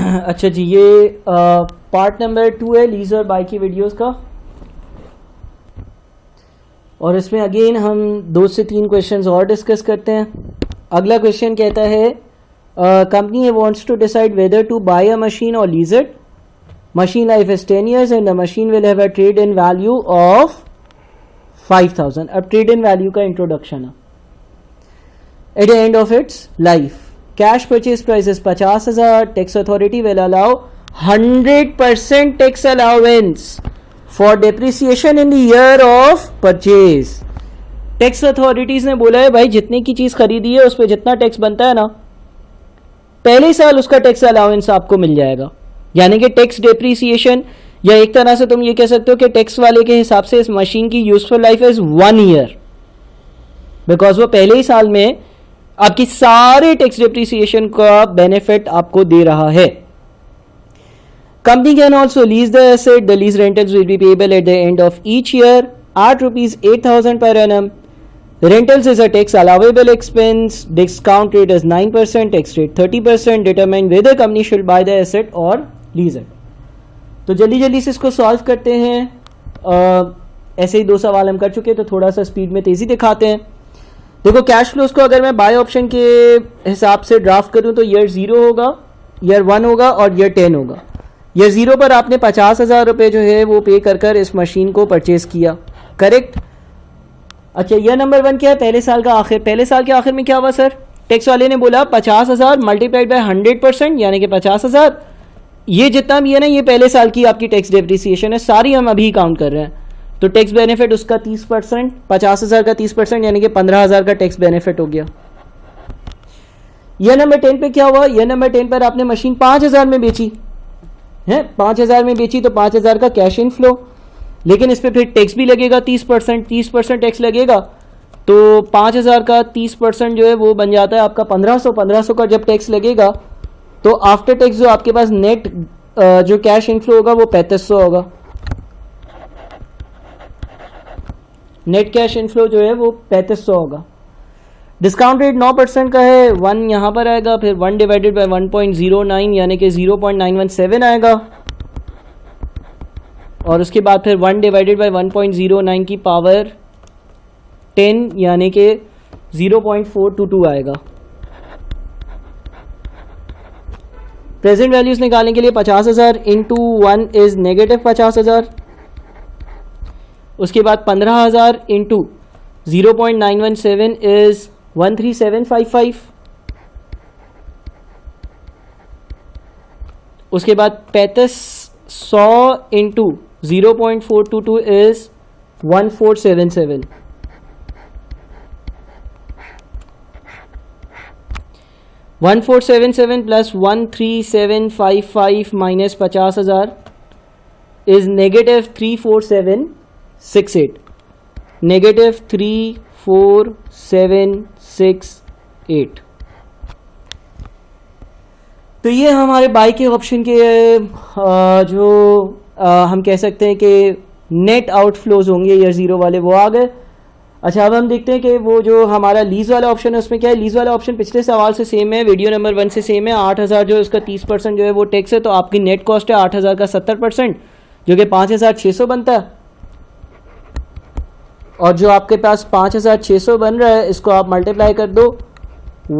अच्छा जी, ये part number 2 है लीज और बाई की वीडियोस का, और इसमें अगेन हम 2 से 3 क्वेश्चंस और डिस्कस करते हैं। अगला क्वेश्चन कहता है company wants to decide whether to buy a machine और lease it. Machine life is 10 years and the machine will have a trade in value of 5000। अब ट्रेड इन वैल्यू का introduction है। At the end of its life cash purchase price is 50,000। Tax authority will allow 100% tax allowance for depreciation in the year of purchase. Tax authorities ने बोला है भाई जितने की चीज खरीदी है उस पर जितना टैक्स बनता है ना, पहले साल उसका टैक्स अलाउंस आपको मिल जाएगा। यानी कि टैक्स डेप्रिसिएशन, या एक तरह से तुम ये कह सकते हो कि टैक्स वाले के हिसाब से इस मशीन की useful life is 1 year, because वो पहले ही साल में आपकी सारे टैक्स डेप्रिसिएशन का बेनिफिट आपको दे रहा है। Company can also lease the asset. The lease rentals will be payable eight the end of each year at ₹8,000 per annum. Rentals is a tax allowable expense. Discount rate is 9%, tax rate 30%. Determine whether company should buy the asset or lease it. तो जल्दी जल्दी से इसको solve करते हैं। ऐसे ही 2 सवाल हम कर चुके हैं, तो थोड़ा सा स्पीड में तेजी दिखाते हैं। देखो कैश फ्लोज को अगर मैं बाय ऑप्शन के हिसाब से ड्राफ्ट करूं तो ईयर 0 होगा, ईयर 1 होगा और ईयर 10 होगा। ईयर 0 पर आपने 50,000 रुपये जो है वो पे कर इस मशीन को परचेज किया, करेक्ट। अच्छा, ईयर नंबर 1 क्या है? पहले साल का आखिर। पहले साल के आखिर में क्या हुआ सर? टैक्स वाले ने बोला 50,000 मल्टीप्लाइड बाय 100%, यानी कि 50,000। ये जितना भी है ना, ये पहले साल की आपकी टैक्स डेप्रिसिएशन है, सारी हम अभी काउंट कर रहे हैं। तो टैक्स बेनिफिट उसका 30%, 50,000 का 30%, यानी कि 15,000 का टैक्स बेनिफिट हो गया। ईयर नंबर 10 पे क्या हुआ? ईयर नंबर 10 पर आपने मशीन 5,000 में बेची है, 5,000 में बेची तो 5,000 का कैश इनफ्लो, लेकिन इस पर फिर टैक्स भी लगेगा 30% टैक्स लगेगा। तो 5,000 का 30% जो है वो बन जाता है आपका 1,500। 1,500 का जब टैक्स लगेगा तो आफ्टर टैक्स जो आपके पास नेट जो कैश इनफ्लो होगा वो 3,500 होगा। नेट कैश इनफ्लो जो है वो 3,500 होगा। डिस्काउंट रेट 9% का है, 1 यहाँ पर आएगा, फिर 1 डिवाइडेड बाई 1.09 यानी कि 0.917 आएगा, और उसके बाद फिर 1 डिवाइडेड बाई 1.09 की पावर 10 यानी कि 0.422 आएगा। प्रेजेंट वैल्यूज निकालने के लिए 50,000 इंटू 1 इज नेगेटिव 50,000। उसके बाद 15,000 इंटू 0.917 इज 13755। उसके बाद 3,500 into 0.422 is 1477। $1477 plus 13755 minus 50,000 is negative 34768। Negative 34768। तो ये हमारे बाई के ऑप्शन के जो हम कह सकते हैं कि नेट आउटफ्लोज होंगे ईयर 0 वाले, वो आ गए। अच्छा, अब हम देखते हैं कि वो जो हमारा लीज वाला ऑप्शन है उसमें क्या है। लीज वाला ऑप्शन पिछले सवाल से सेम है, वीडियो नंबर 1 से सेम है। 8,000 जो है उसका 30% जो है वो टैक्स है, तो आपकी नेट कॉस्ट है 8,000 का 70%, जो कि 5,600 बनता है। और जो आपके पास 5,600 बन रहा है, इसको आप मल्टीप्लाई कर दो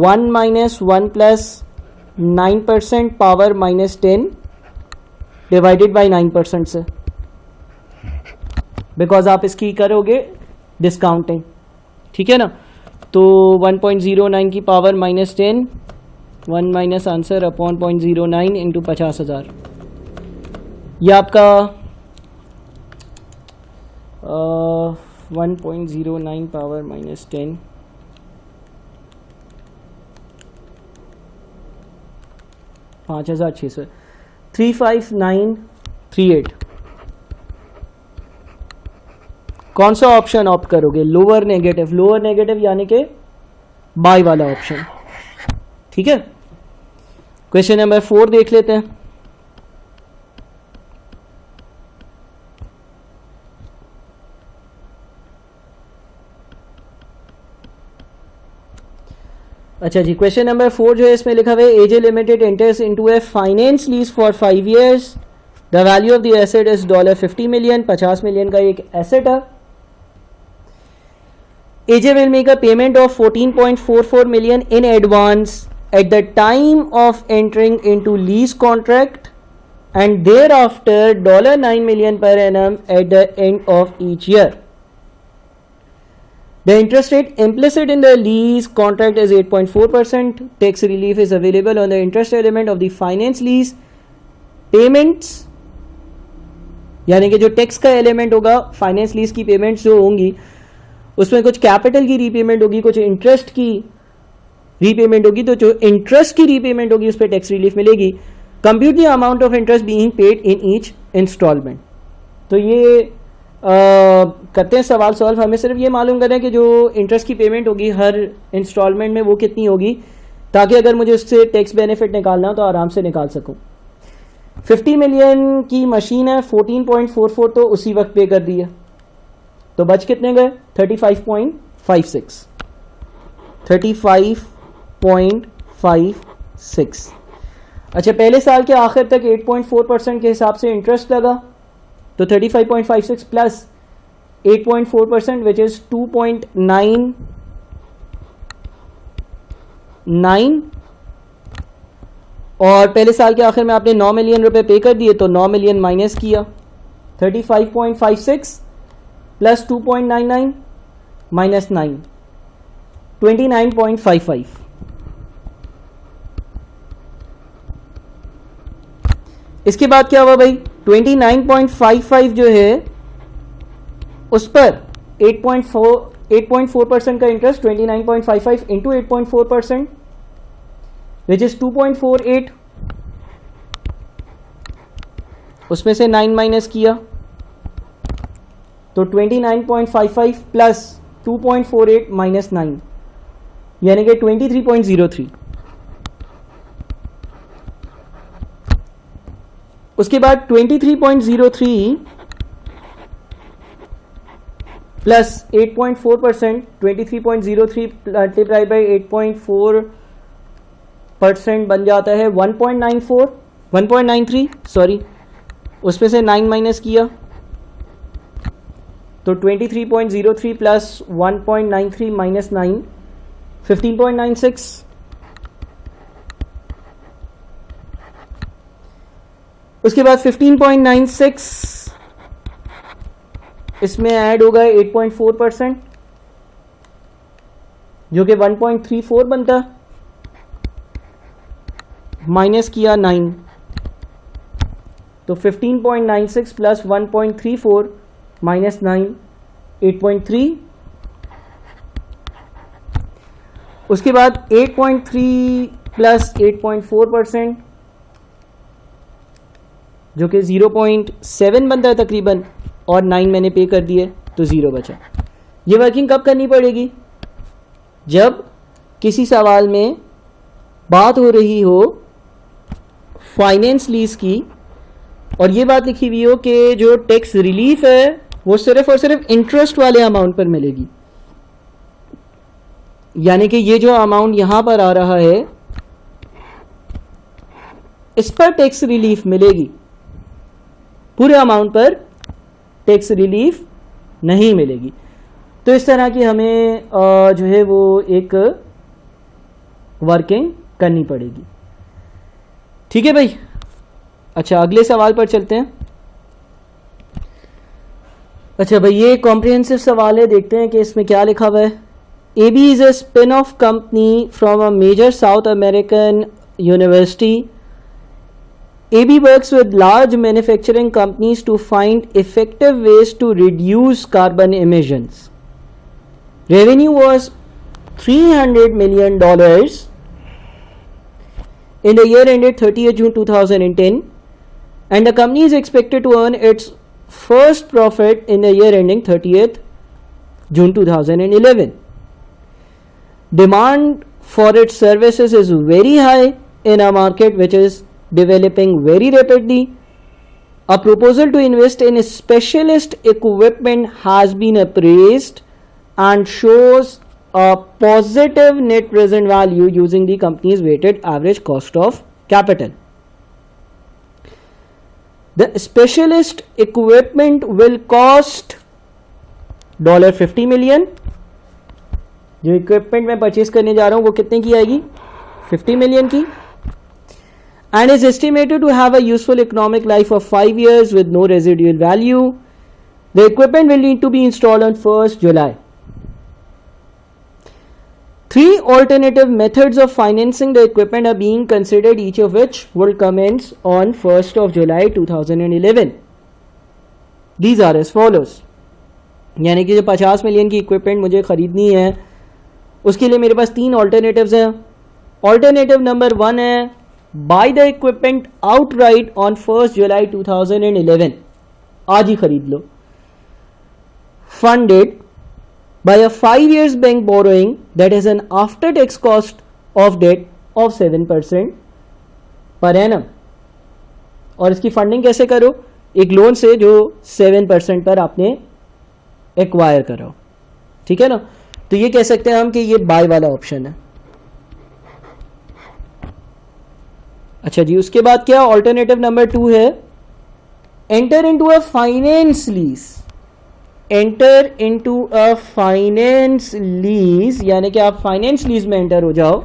1 minus 1 plus 9% power minus 10 divided by 9% से, बिकॉज आप इसकी करोगे डिस्काउंटिंग, ठीक है ना। तो 1.09 की power minus 10, 1 minus answer upon 0.09 into 50,000। यह आपका 1.09 पावर माइनस 10 5,600 35938। कौन सा ऑप्शन ऑप्ट करोगे? Lower negative. लोअर नेगेटिव यानी कि बाय वाला ऑप्शन, ठीक है। क्वेश्चन नंबर 4 देख लेते हैं। अच्छा जी, क्वेश्चन नंबर 4 जो है इसमें लिखा हुआ है AJ limited enters into a finance lease for 5 years, the value of the asset is $50 million, 50 million का एक एसेट है. AJ will make a payment of $14.44 million in advance at the time of entering into lease contract and thereafter $9 million per annum at the end of each year. The interest rate implicit in the lease contract is 8.4%. Tax relief is available on the interest element of the finance lease payments. यानी कि जो tax का element होगा finance lease की payments जो होंगी उसमें कुछ कैपिटल की रीपेमेंट होगी, कुछ इंटरेस्ट की रीपेमेंट होगी. तो जो इंटरेस्ट की रीपेमेंट होगी उस पर टैक्स रिलीफ मिलेगी. Compute the amount of interest being paid in each instalment. तो ये करते हैं सवाल सॉल्व. हमें सिर्फ ये मालूम करना है कि जो इंटरेस्ट की पेमेंट होगी हर इंस्टॉलमेंट में वो कितनी होगी, ताकि अगर मुझे उससे टैक्स बेनिफिट निकालना हो तो आराम से निकाल सकूं. 50 मिलियन की मशीन है, 14.44 तो उसी वक्त पे कर दी है, तो बच कितने गए 35.56. 35.56. अच्छा, पहले साल के आखिर तक 8.4% के हिसाब से इंटरेस्ट लगा, तो 35.56 प्लस 8.4% विच इज 2.99, और पहले साल के आखिर में आपने 9 मिलियन रुपए पे कर दिए, तो 9 मिलियन माइनस किया. 35.56 प्लस 2.99 माइनस 9, 29.55. इसके बाद क्या हुआ भाई, 29.55 जो है उस पर 8.4% का इंटरेस्ट, 29.55 इंटू 8.4% विच इज 2.48. उसमें से 9 माइनस किया तो 29.55 प्लस 2.48 माइनस 9 यानी कि 23.03. उसके बाद 23.03 प्लस 8.4%, 23.03 मल्टीप्लाई बाई 8.4% बन जाता है 1.93 सॉरी. उसमें से 9 माइनस किया तो 23.03 प्लस 1.93 माइनस 9, 15.96. उसके बाद 15.96 इसमें ऐड होगा 8.4% जो कि 1.34 बनता, माइनस किया 9, तो 15.96 प्लस 1.34 माइनस 9, 8.3. उसके बाद 8.3 प्लस 8.4% जो कि 0.7 बनता है तकरीबन, और 9 मैंने पे कर दिए तो 0 बचा. ये वर्किंग कब करनी पड़ेगी, जब किसी सवाल में बात हो रही हो फाइनेंस लीज की और ये बात लिखी हुई हो कि जो टैक्स रिलीफ है वो सिर्फ और सिर्फ इंटरेस्ट वाले अमाउंट पर मिलेगी. यानी कि ये जो अमाउंट यहां पर आ रहा है इस पर टैक्स रिलीफ मिलेगी, पूरे अमाउंट पर टैक्स रिलीफ नहीं मिलेगी. तो इस तरह की हमें जो है वो एक वर्किंग करनी पड़ेगी. ठीक है भाई. अच्छा, अगले सवाल पर चलते हैं. अच्छा भाई, ये कॉम्प्रिहेंसिव सवाल है, देखते हैं कि इसमें क्या लिखा हुआ है. AB is a spin-off company from a major South American university. AB works with large manufacturing companies to find effective ways to reduce carbon emissions. Revenue was $300 million in the year ended 30th June 2010, and the company is expected to earn its first profit in the year ending 30th June 2011. Demand for its services is very high in a market which is developing very rapidly. A proposal to invest in specialist equipment has been appraised and shows a positive net present value using the company's weighted average cost of capital. The specialist equipment will cost $50 million. जो equipment मैं purchase करने जा रहा हूं वो कितने की आएगी? 50 मिलियन की. And is estimated to have a useful economic life of 5 years with no residual value. The equipment will need to be installed on 1st July. 3 alternative methods of financing the equipment are being considered, each of which will commence on 1st of July 2011. These are as follows. यानी कि जो 50 million की equipment मुझे ख़रीदनी है उसके लिए मेरे पास 3 ऑल्टरनेटिव्स हैं. ऑल्टरनेटिव नंबर 1 है buy the equipment outright on 1st July 2011. आज ही खरीद लो. Funded by a 5 years bank borrowing that has an after tax cost of debt of 7% per annum. और इसकी फंडिंग कैसे करो? एक लोन से जो 7% पर आपने एक्वायर करो. ठीक है ना. तो ये कह सकते हैं हम कि ये बाय वाला ऑप्शन है. अच्छा जी, उसके बाद क्या? ऑल्टरनेटिव नंबर 2 है enter into a finance lease. Enter into a finance lease यानी कि आप फाइनेंस लीज में एंटर हो जाओ.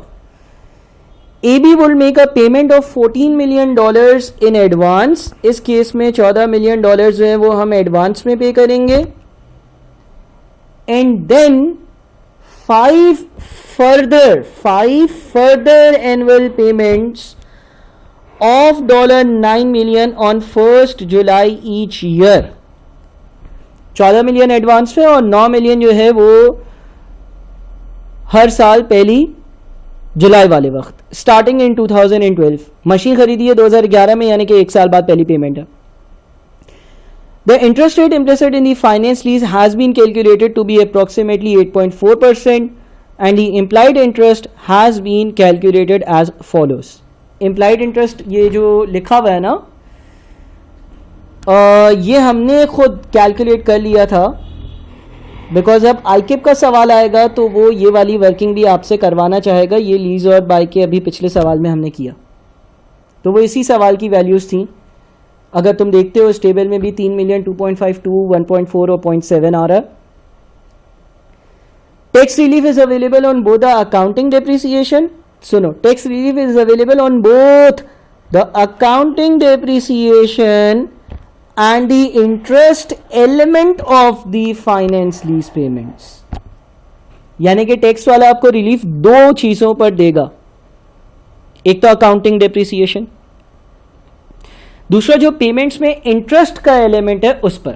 AB will make a payment of $14 million in advance. इस केस में $14 million जो है वो हम एडवांस में पे करेंगे. And then 5 further annual payments of $9 million on 1st July each year. 14 million advance में और 9 मिलियन जो है वो हर साल पहली जुलाई वाले वक्त. Starting in 2012. मशीन खरीदी है 2011 में यानी कि 1 साल बाद पहली पेमेंट है. The interest rate implicit in the finance lease has been calculated to be approximately 8.4% and the implied interest has been calculated as follows. Implied interest ये जो लिखा हुआ है ना ये हमने खुद कैलकुलेट कर लिया था बिकॉज अब आईकेप का सवाल आएगा तो वो ये वाली वर्किंग भी आपसे करवाना चाहेगा. ये लीज और बाय के अभी पिछले सवाल में हमने किया तो वो इसी सवाल की वैल्यूज़ थी. अगर तुम देखते हो इस टेबल में भी 3 मिलियन 2.52 1.4 और 0.7 आ रहा है. Tax relief is available on both the accounting depreciation. सुनो, tax relief is available on both the accounting depreciation and the interest element of the finance lease payments. यानी कि टैक्स वाला आपको रिलीफ 2 चीजों पर देगा. एक तो अकाउंटिंग डेप्रिसिएशन, दूसरा जो पेमेंट्स में इंटरेस्ट का एलिमेंट है उस पर.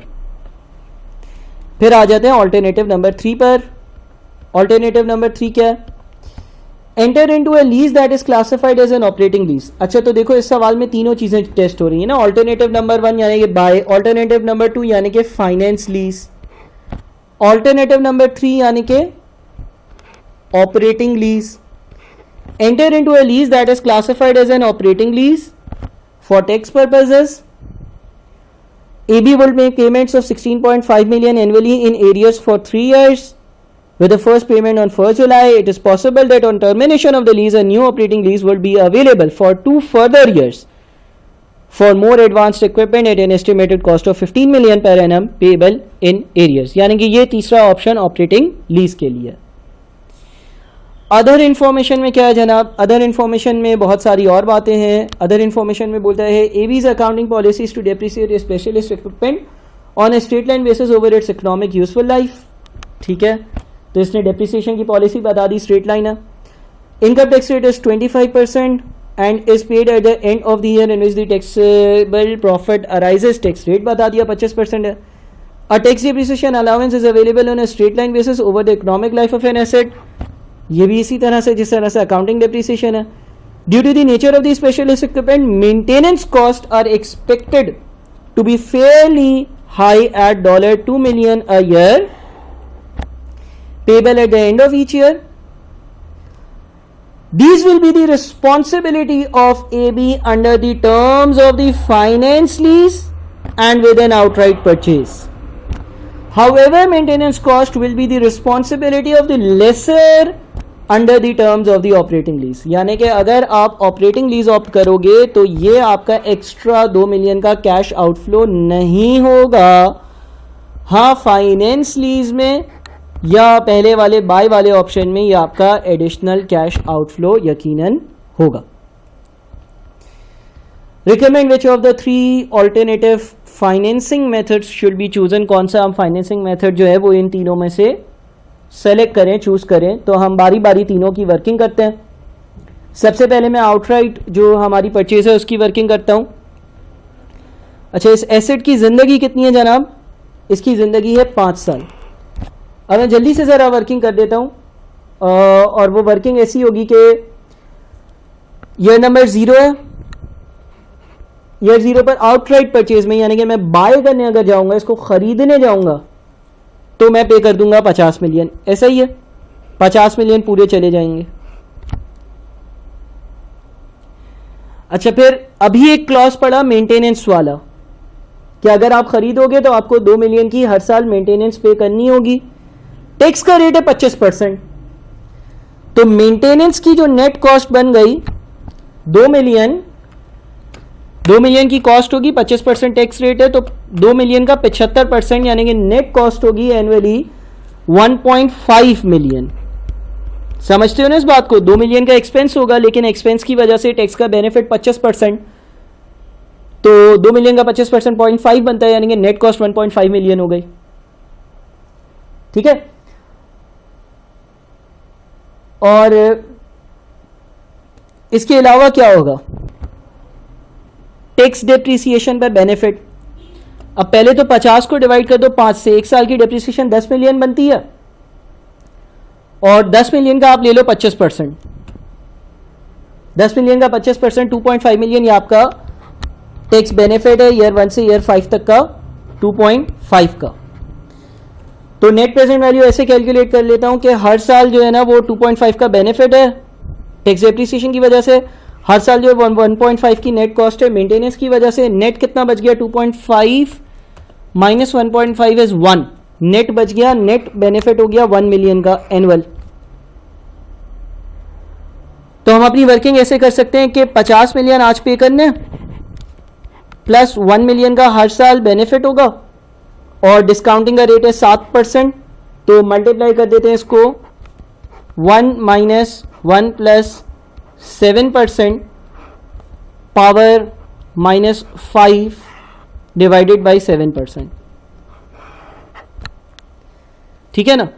फिर आ जाते हैं ऑल्टरनेटिव नंबर 3 पर. ऑल्टरनेटिव नंबर 3 क्या है? Enter into a lease that is classified as an operating lease. अच्छा, तो देखो इस सवाल में तीनों चीजें टेस्ट हो रही है ना. ऑल्टरनेटिव नंबर 1 यानी कि बाय, ऑल्टरनेटिव नंबर 2 यानी कि फाइनेंस लीज, ऑल्टरनेटिव नंबर 3 यानी कि operating lease. Enter into a lease that is classified as an operating lease for tax purposes. AB will make payments of 16.5 million annually in arrears for 3 years. With the first payment on 1st July, it is possible that on termination of the lease, a new operating lease will be available for 2 further years for more advanced equipment at an estimated cost of 15 million per annum payable in arrears. यानी कि ये तीसरा option operating lease के लिए. Other information में क्या है जनाब? अदर इन्फॉर्मेशन में बहुत सारी और बातें हैं. अदर इन्फॉर्मेशन में बोलता है AB's accounting policies to depreciate a specialist equipment on a straight line basis over its economic useful life. ठीक है, तो इसने डेप्रिसिएशन की पॉलिसी बता दी, स्ट्रेट लाइन है. Income tax rate is 25% and is paid at the end of the year in which the taxable profit arises. Tax rate बता दिया 25% है. A tax depreciation allowance is available on a straight line basis over the economic life of an asset. ये भी इसी तरह से जिस तरह से अकाउंटिंग डेप्रिसिएशन है. Due to the nature of the specialist equipment maintenance cost are expected to be fairly high at $2 million a year payable at the end of each year. These will be the responsibility of AB under the terms of the finance lease and with an outright purchase. However, maintenance cost will be the responsibility of the lessor under the terms of the operating lease. यानी कि अगर आप operating lease opt करोगे तो ये आपका extra 2 million का cash outflow नहीं होगा. हाँ, फाइनेंस लीज में या पहले वाले बाय वाले ऑप्शन में ये आपका एडिशनल कैश आउटफ्लो यकीनन होगा. Recommend which of the 3 alternative financing methods should be chosen. कौन सा हम फाइनेंसिंग मेथड जो है वो इन तीनों में से सेलेक्ट करें, चूज करें. तो हम बारी बारी तीनों की वर्किंग करते हैं. सबसे पहले मैं आउटराइट जो हमारी परचेज है उसकी वर्किंग करता हूं. अच्छा, इस एसेट की जिंदगी कितनी है जनाब? इसकी जिंदगी है 5 साल. अब मैं जल्दी से ज़रा वर्किंग कर देता हूं और वो वर्किंग ऐसी होगी कि ईयर नंबर 0 है. ईयर 0 पर आउटराइट परचेज में, यानी कि मैं बाय करने अगर जाऊंगा, इसको खरीदने जाऊंगा, तो मैं पे कर दूंगा 50 मिलियन. ऐसा ही है, 50 मिलियन पूरे चले जाएंगे. अच्छा, फिर अभी एक क्लॉज पड़ा मेंटेनेंस वाला कि अगर आप खरीदोगे तो आपको 2 मिलियन की हर साल मेंटेनेंस पे करनी होगी. टैक्स का रेट है 25%. तो मेंटेनेंस की जो नेट कॉस्ट बन गई 2 मिलियन की कॉस्ट होगी, 25% टैक्स रेट है, तो 2 मिलियन का 75% यानी कि नेट कॉस्ट होगी एनुअली 1.5 मिलियन. समझते हो ना इस बात को? 2 मिलियन का एक्सपेंस होगा, लेकिन एक्सपेंस की वजह से टैक्स का बेनिफिट 25%, तो 2 मिलियन का 25% 0.5 बनता है, यानी कि नेट कॉस्ट 1.5 मिलियन हो गई. ठीक है. और इसके अलावा क्या होगा? टैक्स डेप्रिसिएशन पर बेनिफिट. अब पहले तो 50 को डिवाइड कर दो 5 से, एक साल की डेप्रिसिएशन 10 मिलियन बनती है, और 10 मिलियन का आप ले लो 25%. 10 मिलियन का 25% 2.5 मिलियन, ये आपका टैक्स बेनिफिट है ईयर 1 से ईयर 5 तक का 2.5 का. तो नेट प्रेजेंट वैल्यू ऐसे कैलकुलेट कर लेता हूं कि हर साल जो है ना वो 2.5 का बेनिफिट है टैक्स डेप्रिसिएशन की वजह से. हर साल जो 1.5 की नेट कॉस्ट है मेंटेनेंस की वजह से. नेट कितना बच गया? 2.5 माइनस 1.5 इज 1. नेट बच गया, नेट बेनिफिट हो गया 1 मिलियन का एनुअल. तो हम अपनी वर्किंग ऐसे कर सकते हैं कि 50 मिलियन आज पे करने प्लस 1 मिलियन का हर साल बेनिफिट होगा, और डिस्काउंटिंग का रेट है 7%, तो मल्टीप्लाई कर देते हैं इसको 1 minus 1 plus 7% power minus 5 divided by 7%. ठीक है ना?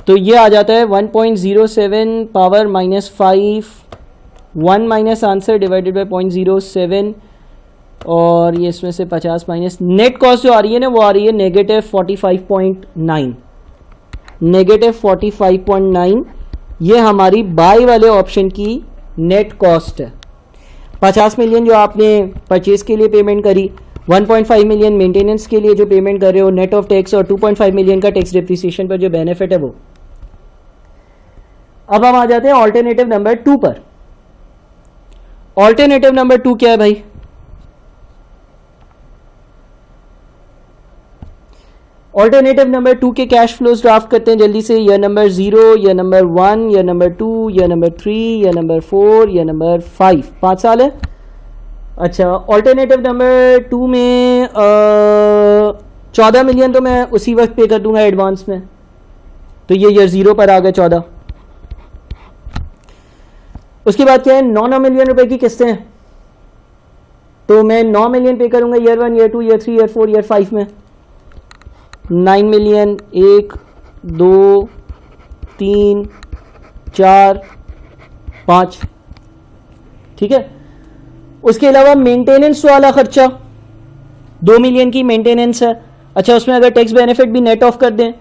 तो ये आ जाता है 1.07 power minus 5, 1 minus answer divided by 0.07, और ये इसमें से 50 माइनस नेट कॉस्ट जो आ रही है ना वो आ रही है नेगेटिव 45.9. नेगेटिव 45.9 ये हमारी बाय वाले ऑप्शन की नेट कॉस्ट है. 50 मिलियन जो आपने परचेज के लिए पेमेंट करी, 1.5 मिलियन मेंटेनेंस के लिए जो पेमेंट कर रहे हो नेट ऑफ टैक्स, और 2.5 मिलियन का टैक्स डेप्रिसिएशन पर जो बेनिफिट है वो. अब हम आ जाते हैं ऑल्टरनेटिव नंबर 2 पर. ऑल्टरनेटिव नंबर 2 क्या है भाई? ऑल्टरनेटिव नंबर 2 के कैश फ्लोज ड्राफ्ट करते हैं जल्दी से. Year number 0, year number 1, year number 2, year number 3, year number 4, year number 5. 5 साल है. अच्छा, ऑल्टरनेटिव नंबर 2 में 14 मिलियन तो मैं उसी वक्त पे कर दूंगा एडवांस में, तो ये ईयर 0 पर आ गए 14. उसके बाद क्या है? 9 मिलियन रुपए की किस्तें हैं, तो मैं 9 मिलियन पे करूंगा year 1, year 2, year 3, year 4, year 5 में. 9 मिलियन 1, 2, 3, 4, 5. ठीक है. उसके अलावा मेंटेनेंस वाला खर्चा 2 मिलियन की मेंटेनेंस है. अच्छा, उसमें अगर टैक्स बेनिफिट भी नेट ऑफ कर दें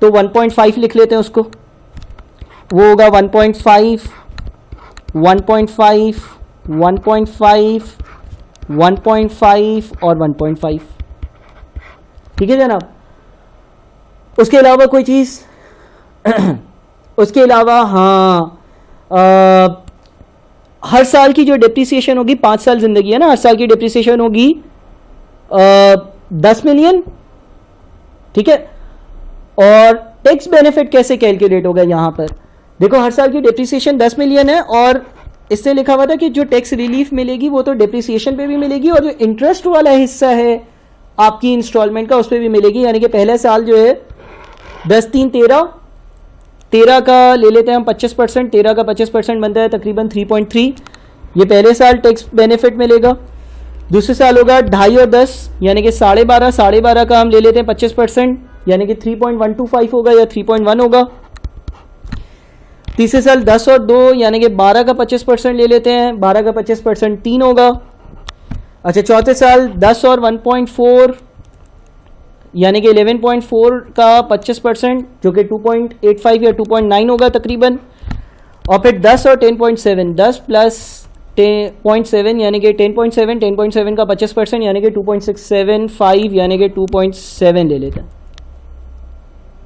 तो 1.5 लिख लेते हैं उसको. वो होगा 1.5, 1.5, 1.5, 1.5 और 1.5. ठीक है जनाब. उसके अलावा कोई चीज़? उसके अलावा हाँ, हर साल की जो डेप्रिसिएशन होगी, 5 साल जिंदगी है ना, हर साल की डेप्रिसिएशन होगी 10 मिलियन. ठीक है. और टैक्स बेनिफिट कैसे कैलकुलेट होगा यहाँ पर? देखो हर साल की डिप्रिसिएशन 10 मिलियन है और इससे लिखा हुआ था कि जो टैक्स रिलीफ मिलेगी वो तो डिप्रिसिएशन पे भी मिलेगी और जो इंटरेस्ट वाला हिस्सा है आपकी इंस्टॉलमेंट का उस पर भी मिलेगी। यानी कि पहले साल जो है 10-3-13 का ले लेते हैं हम 25%, 13 का 25% बनता है तकरीबन 3.3, ये पहले साल टैक्स बेनिफिट मिलेगा। दूसरे साल होगा 2.5 और 10 यानी कि 12.5 का हम ले लेते हैं 25% यानी कि 3.125 होगा या 3.1 होगा। तीसरे साल 10 और 2 यानी कि 12 का 25% ले लेते हैं, 12 का 25% 3 होगा। अच्छा चौथे साल 10 और 1.4 यानी कि 11.4 का 25% जो कि 2.85 या 2.9 होगा तकरीबन। और फिर 10 और 10.7, 10 प्लस 10.7 यानी कि 10.7, 10.7 का 25% यानी कि 2.675 यानी कि 2.7 ले लेते हैं।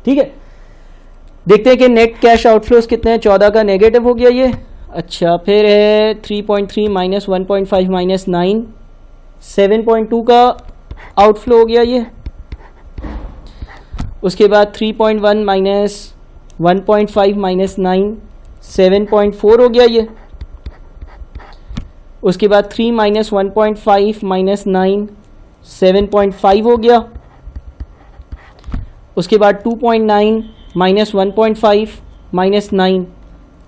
ठीक है, देखते हैं कि नेट कैश आउटफ्लोज कितने हैं। 14 का नेगेटिव हो गया ये। अच्छा फिर है 3.3 माइनस 1.5 माइनस 9, 7.2 का आउटफ्लो हो गया ये। उसके बाद 3.1 माइनस 1.5 माइनस 9, 7.4 हो गया ये। उसके बाद 3 माइनस 1.5 माइनस 9, 7.5 हो गया। उसके बाद 2.9 माइनस 1.5 माइनस 9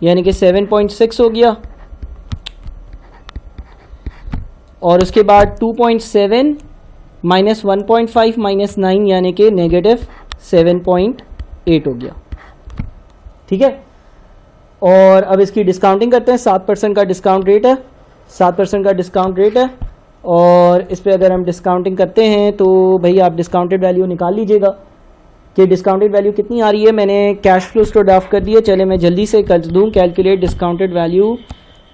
यानी कि 7.6 हो गया। और उसके बाद 2.7 माइनस 1.5 माइनस 9 यानी कि नेगेटिव 7.8 हो गया। ठीक है, और अब इसकी डिस्काउंटिंग करते हैं। 7% का डिस्काउंट रेट है, 7% का डिस्काउंट रेट है और इस पर अगर हम डिस्काउंटिंग करते हैं तो भाई आप डिस्काउंटेड वैल्यू निकाल लीजिएगा कि डिस्काउंटेड वैल्यू कितनी आ रही है। मैंने कैश फ्लोज को ड्राफ्ट कर दिया, चले मैं जल्दी से कर दूँ। Calculate discounted value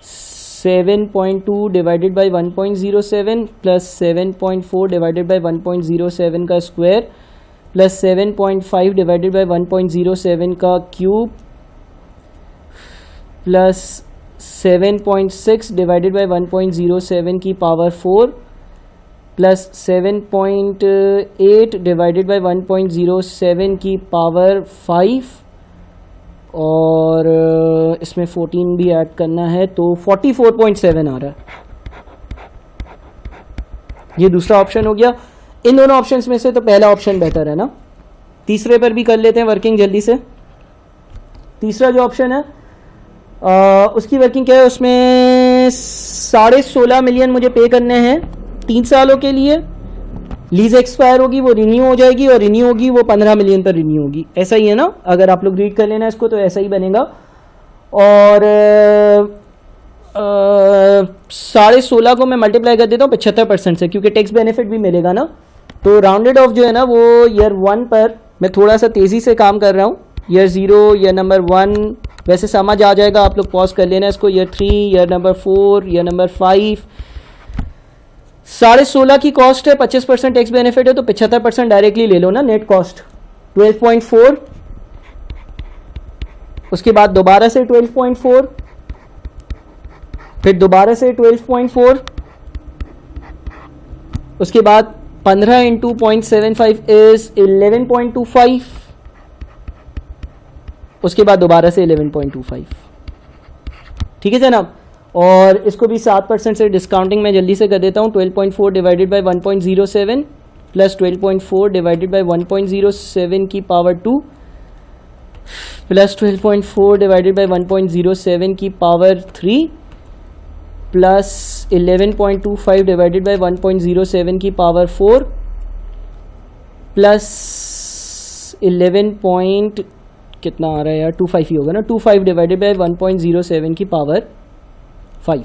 7.2 divided by 1.07 plus 7.4 divided by 1.07 का स्क्वायर प्लस 7.5 डिवाइडेड बाई 1.07 का क्यूब प्लस 7.6 डिवाइडेड बाई 1.07 की पावर 4 प्लस 7.8 डिवाइडेड बाई 1.07 की पावर 5 और इसमें 14 भी ऐड करना है तो 44.7 आ रहा है। ये दूसरा ऑप्शन हो गया। इन दोनों ऑप्शंस में से तो पहला ऑप्शन बेहतर है ना। तीसरे पर भी कर लेते हैं वर्किंग जल्दी से। तीसरा जो ऑप्शन है उसकी वर्किंग क्या है, उसमें 16.5 मिलियन मुझे पे करने हैं 3 सालों के लिए। लीज एक्सपायर होगी, वो रिन्यू हो जाएगी और रिन्यू होगी वो 15 मिलियन पर रिन्यू होगी। ऐसा ही है ना, अगर आप लोग रीड कर लेना इसको तो ऐसा ही बनेगा। और 16.5 को मैं मल्टीप्लाई कर देता हूँ 75% से, क्योंकि टैक्स बेनिफिट भी मिलेगा ना। तो राउंडेड ऑफ जो है ना वो ईयर 1 पर मैं थोड़ा सा तेज़ी से काम कर रहा हूँ। ईयर 0, ईयर नंबर 1 वैसे समझ आ जाएगा, आप लोग पॉज कर लेना इसको। Year 3, year number 4, year number 5। 16.5 की कॉस्ट है, 25% टैक्स बेनिफिट है तो 75% डायरेक्टली ले लो ना। नेट कॉस्ट 12.4, उसके बाद दोबारा से 12.4, फिर दोबारा से 12.4, उसके बाद 15 इंटू 0.75 इज 11.25, उसके बाद दोबारा से 11.25। ठीक है जनाब। और इसको भी 7% से डिस्काउंटिंग में जल्दी से कर देता हूँ। 12.4 divided by 1.07 plus 12.4 divided by 1.07 की पावर 2 प्लस 12.4 डिवाइडेड बाई 1.07 की पावर 3 प्लस 11.25 डिवाइडेड बाई 1.07 की पावर 4 प्लस 11 कितना आ रहा है यार, 25 ही होगा ना। 25 डिवाइडेड बाई 1.07 की पावर 5,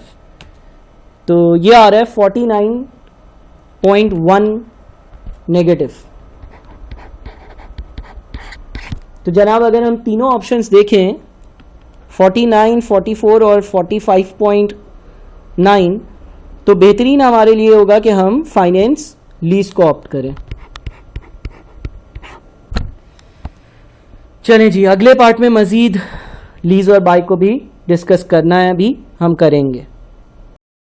तो ये आ रहा है 49.1 नेगेटिव। तो जनाब अगर हम तीनों ऑप्शंस देखें 49, 44 और 45.9 तो बेहतरीन हमारे लिए होगा कि हम फाइनेंस लीज को ऑप्ट करें। चलें जी, अगले पार्ट में मज़ीद लीज और बाई को भी डिस्कस करना है, अभी हम करेंगे।